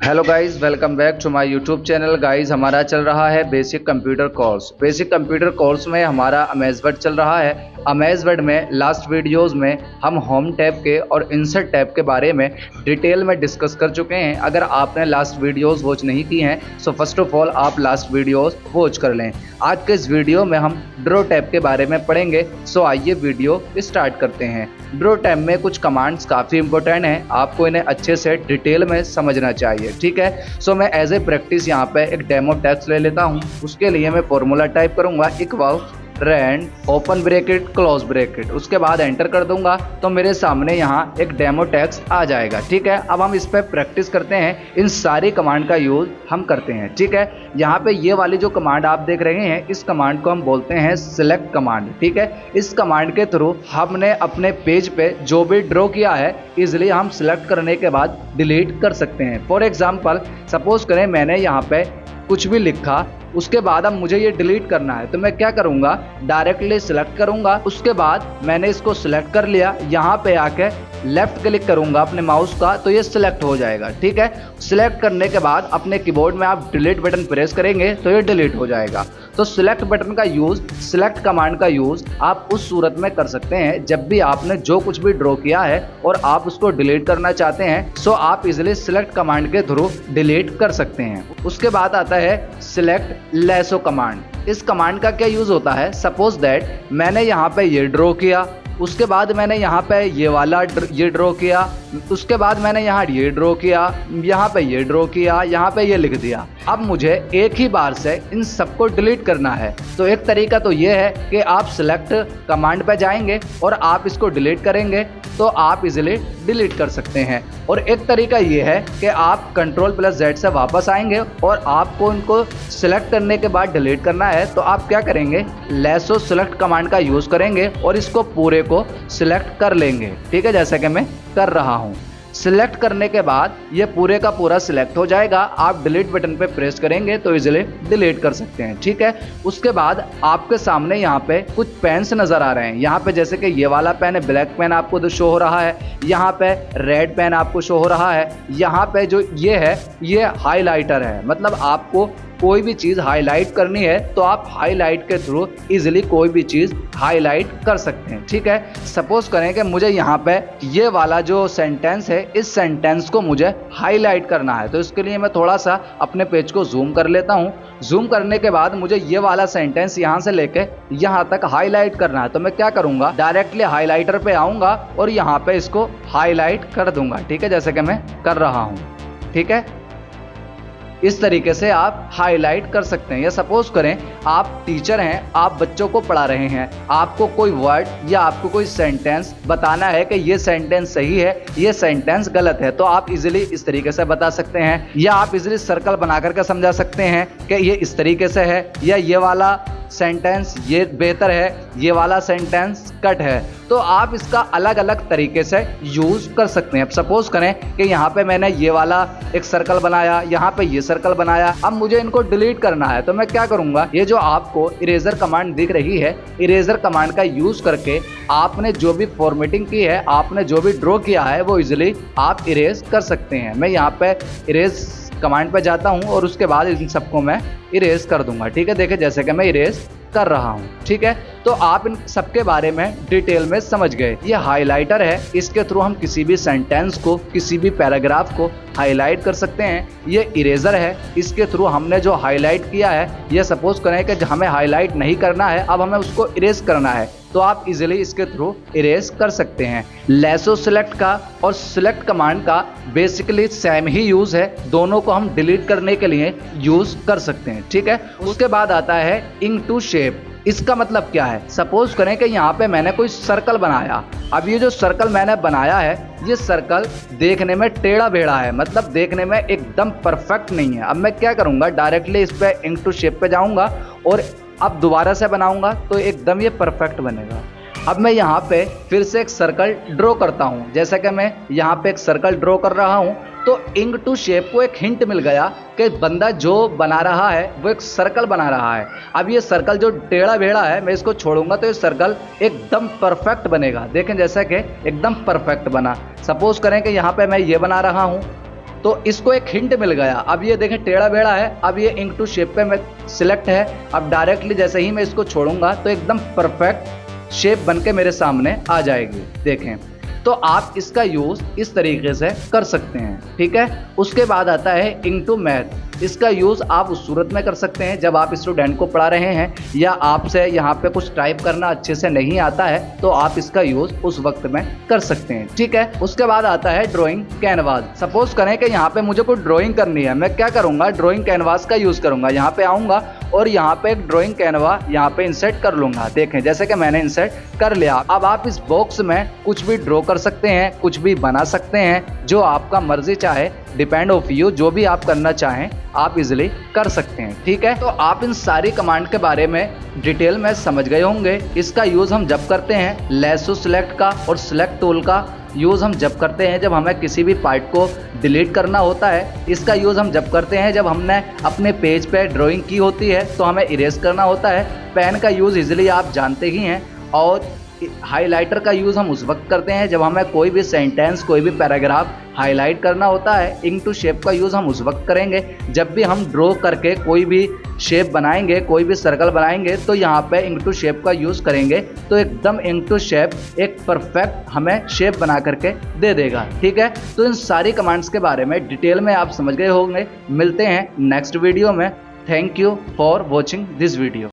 Hello guys, welcome back to my YouTube channel. Guys, हमारा चल रहा है basic computer course. Basic computer course में हमारा अमेज वर्ड चल रहा है। अमेज वर्ड में लास्ट वीडियोस में हम होम टैब के और इंसर्ट टैब के बारे में डिटेल में डिस्कस कर चुके हैं। अगर आपने लास्ट वीडियोस वॉच नहीं की हैं सो फर्स्ट ऑफ ऑल आप लास्ट वीडियोस वॉच कर लें। आज के इस वीडियो में हम ड्रॉ टैब के बारे में पढ़ेंगे। सो आइए वीडियो स्टार्ट करते हैं। ड्रॉ टैब में कुछ कमांड्स काफ़ी इंपॉर्टेंट हैं, आपको इन्हें अच्छे से डिटेल में समझना चाहिए, ठीक है। सो मैं एज ए प्रैक्टिस यहाँ पे एक डेमो टेक्स्ट ले लेता हूँ। उसके लिए मैं फॉर्मूला टाइप करूँगा equal rand open bracket close bracket, उसके बाद एंटर कर दूंगा तो मेरे सामने यहाँ एक डेमो टेक्स्ट आ जाएगा, ठीक है। अब हम इस पर प्रैक्टिस करते हैं, इन सारी कमांड का यूज हम करते हैं, ठीक है। यहाँ पे ये वाली जो कमांड आप देख रहे हैं इस कमांड को हम बोलते हैं सिलेक्ट कमांड, ठीक है। इस कमांड के थ्रू हमने अपने पेज पे जो भी ड्रॉ किया है इजिली हम सिलेक्ट करने के बाद डिलीट कर सकते हैं। फॉर एग्जाम्पल सपोज करें मैंने यहाँ पे कुछ भी लिखा, उसके बाद अब मुझे ये डिलीट करना है तो मैं क्या करूँगा, डायरेक्टली सिलेक्ट करूँगा। उसके बाद मैंने इसको सिलेक्ट कर लिया, यहाँ पे आके लेफ्ट क्लिक करूँगा अपने माउस का तो ये सिलेक्ट हो जाएगा, ठीक है। सिलेक्ट करने के बाद अपने कीबोर्ड में आप डिलीट बटन प्रेस करेंगे तो ये डिलीट हो जाएगा। तो सिलेक्ट बटन का यूज़, सिलेक्ट कमांड का यूज़ आप उस सूरत में कर सकते हैं जब भी आपने जो कुछ भी ड्रॉ किया है और आप उसको डिलीट करना चाहते हैं सो आप इजिली सिलेक्ट कमांड के थ्रू डिलीट कर सकते हैं। उसके बाद आता है सिलेक्ट लेसो कमांड। इस कमांड का क्या यूज़ होता है, सपोज दैट मैंने यहाँ पे ये ड्रॉ किया, उसके बाद मैंने यहाँ पे ये वाला ये ड्रॉ किया, उसके बाद मैंने यहाँ ये ड्रॉ किया, यहाँ पे ये ड्रॉ किया, यहाँ पे ये लिख दिया। अब मुझे एक ही बार से इन सबको डिलीट करना है तो एक तरीका तो ये है कि आप सिलेक्ट कमांड पे जाएंगे और आप इसको डिलीट करेंगे तो आप इजीली डिलीट कर सकते हैं। और एक तरीका ये है कि आप Ctrl+Z से वापस आएंगे और आपको इनको सिलेक्ट करने के बाद डिलीट करना है तो आप क्या करेंगे, लेसो सिलेक्ट कमांड का यूज़ करेंगे और इसको पूरे को सिलेक्ट कर लेंगे, ठीक है, जैसे कि मैं कर रहा हूँ। सिलेक्ट करने के बाद ये पूरे का पूरा सिलेक्ट हो जाएगा, आप डिलीट बटन पे प्रेस करेंगे तो इजीली डिलीट कर सकते हैं, ठीक है। उसके बाद आपके सामने यहाँ पे कुछ पेन्स नज़र आ रहे हैं। यहाँ पे जैसे कि ये वाला पेन है, ब्लैक पेन आपको तो शो हो रहा है, यहाँ पे रेड पेन आपको शो हो रहा है, यहाँ पे जो ये है ये हाईलाइटर है। मतलब आपको कोई भी चीज़ हाईलाइट करनी है तो आप हाईलाइट के थ्रू इजीली कोई भी चीज़ हाईलाइट कर सकते हैं, ठीक है। सपोज करें कि मुझे यहाँ पे ये वाला जो सेंटेंस है इस सेंटेंस को मुझे हाईलाइट करना है तो इसके लिए मैं थोड़ा सा अपने पेज को जूम कर लेता हूँ। जूम करने के बाद मुझे ये वाला सेंटेंस यहाँ से लेके यहाँ तक हाईलाइट करना है तो मैं क्या करूँगा, डायरेक्टली हाईलाइटर पे आऊँगा और यहाँ पे इसको हाईलाइट कर दूंगा, ठीक है, जैसे कि मैं कर रहा हूँ, ठीक है। इस तरीके से आप हाईलाइट कर सकते हैं। या सपोज करें आप टीचर हैं, आप बच्चों को पढ़ा रहे हैं, आपको कोई वर्ड या आपको कोई सेंटेंस बताना है कि ये सेंटेंस सही है, ये सेंटेंस गलत है तो आप इजीली इस तरीके से बता सकते हैं। या आप इजीली सर्कल बना करके समझा सकते हैं कि ये इस तरीके से है या ये वाला सेंटेंस ये बेहतर है, ये वाला सेंटेंस कट है। तो आप इसका अलग अलग तरीके से यूज़ कर सकते हैं। अब सपोज करें कि यहाँ पे मैंने ये वाला एक सर्कल बनाया, यहाँ पे ये सर्कल बनाया, अब मुझे इनको डिलीट करना है तो मैं क्या करूँगा, ये जो आपको इरेजर कमांड दिख रही है, इरेजर कमांड का यूज़ करके आपने जो भी फॉर्मेटिंग की है, आपने जो भी ड्रॉ किया है वो इजिली आप इरेज कर सकते हैं। मैं यहाँ पे इरेज कमांड पे जाता हूँ और उसके बाद इन सबको मैं इरेज कर दूंगा, ठीक है। देखिए जैसे कि मैं इरेज कर रहा हूँ, ठीक है। तो आप इन सबके बारे में डिटेल में समझ गए। ये हाइलाइटर है, इसके थ्रू हम किसी भी सेंटेंस को, किसी भी पैराग्राफ को हाईलाइट कर सकते हैं। ये इरेजर है, इसके थ्रू हमने जो हाईलाइट किया है, ये सपोज करें कि हमें हाईलाइट नहीं करना है, अब हमें उसको इरेज करना है तो आप इजीली इसके थ्रू इरेज कर सकते हैं। लेसो सिलेक्ट का और सिलेक्ट कमांड का बेसिकली सेम ही यूज़ है, दोनों को हम डिलीट करने के लिए यूज़ कर सकते हैं, ठीक है। उसके बाद आता है इंक टू शेप। इसका मतलब क्या है, सपोज करें कि यहाँ पे मैंने कोई सर्कल बनाया। अब ये जो सर्कल मैंने बनाया है ये सर्कल देखने में टेढ़ा बेढ़ा है, मतलब देखने में एकदम परफेक्ट नहीं है। अब मैं क्या करूँगा, डायरेक्टली इस पे इंक टू शेप पे जाऊँगा और अब दोबारा से बनाऊँगा तो एकदम ये परफेक्ट बनेगा। अब मैं यहाँ पे फिर से एक सर्कल ड्रॉ करता हूँ, जैसा कि मैं यहाँ पे एक सर्कल ड्रॉ कर रहा हूँ तो इंक टू शेप को एक हिंट मिल गया कि बंदा जो बना रहा है वो एक सर्कल बना रहा है। अब ये सर्कल जो टेढ़ा बेढ़ा है मैं इसको छोड़ूंगा तो ये सर्कल एकदम परफेक्ट बनेगा। देखें जैसा कि एकदम परफेक्ट बना। सपोज करें कि यहाँ पे मैं ये बना रहा हूँ तो इसको एक हिंट मिल गया। अब ये देखें टेढ़ा बेड़ा है, अब ये इंक टू शेप पे मैं सिलेक्ट है। अब डायरेक्टली जैसे ही मैं इसको छोड़ूंगा तो एकदम परफेक्ट शेप बनके मेरे सामने आ जाएगी। देखें, तो आप इसका यूज़ इस तरीके से कर सकते हैं, ठीक है। उसके बाद आता है इंक टू मैथ। इसका यूज़ आप उस सूरत में कर सकते हैं जब आप स्टूडेंट को पढ़ा रहे हैं या आपसे यहाँ पे कुछ टाइप करना अच्छे से नहीं आता है, तो आप इसका यूज़ उस वक्त में कर सकते हैं, ठीक है। उसके बाद आता है ड्राइंग कैनवास। सपोज करें कि यहाँ पे मुझे कोई ड्राइंग करनी है, मैं क्या करूँगा, ड्राइंग कैनवास का यूज़ करूँगा। यहाँ पे आऊँगा और यहाँ पे एक ड्राइंग कैनवा यहाँ पे इंसर्ट कर लूँगा। देखें, जैसे कि मैंने इंसर्ट कर लिया। अब आप इस बॉक्स में कुछ भी ड्रॉ कर सकते हैं, कुछ भी बना सकते हैं, जो आपका मर्जी चाहे, डिपेंड ऑफ यू। जो भी आप करना चाहें आप इजीली कर सकते हैं, ठीक है। तो आप इन सारी कमांड के बारे में डिटेल में समझ गए होंगे। इसका यूज़ हम जब करते हैं लेसो सिलेक्ट का और सिलेक्ट टूल का यूज़ हम जब करते हैं जब हमें किसी भी पार्ट को डिलीट करना होता है। इसका यूज़ हम जब करते हैं जब हमने अपने पेज पे ड्राइंग की होती है तो हमें इरेज करना होता है। पेन का यूज़ इजीली आप जानते ही हैं। और हाइलाइटर का यूज़ हम उस वक्त करते हैं जब हमें कोई भी सेंटेंस, कोई भी पैराग्राफ हाईलाइट करना होता है। इंक टू शेप का यूज़ हम उस वक्त करेंगे जब भी हम ड्रॉ करके कोई भी शेप बनाएंगे, कोई भी सर्कल बनाएंगे, तो यहाँ पे इंक टू शेप का यूज़ करेंगे तो एकदम इंक टू शेप एक परफेक्ट हमें शेप बना करके दे देगा, ठीक है। तो इन सारी कमांड्स के बारे में डिटेल में आप समझ गए होंगे। मिलते हैं नेक्स्ट वीडियो में। Thank you for watching this video.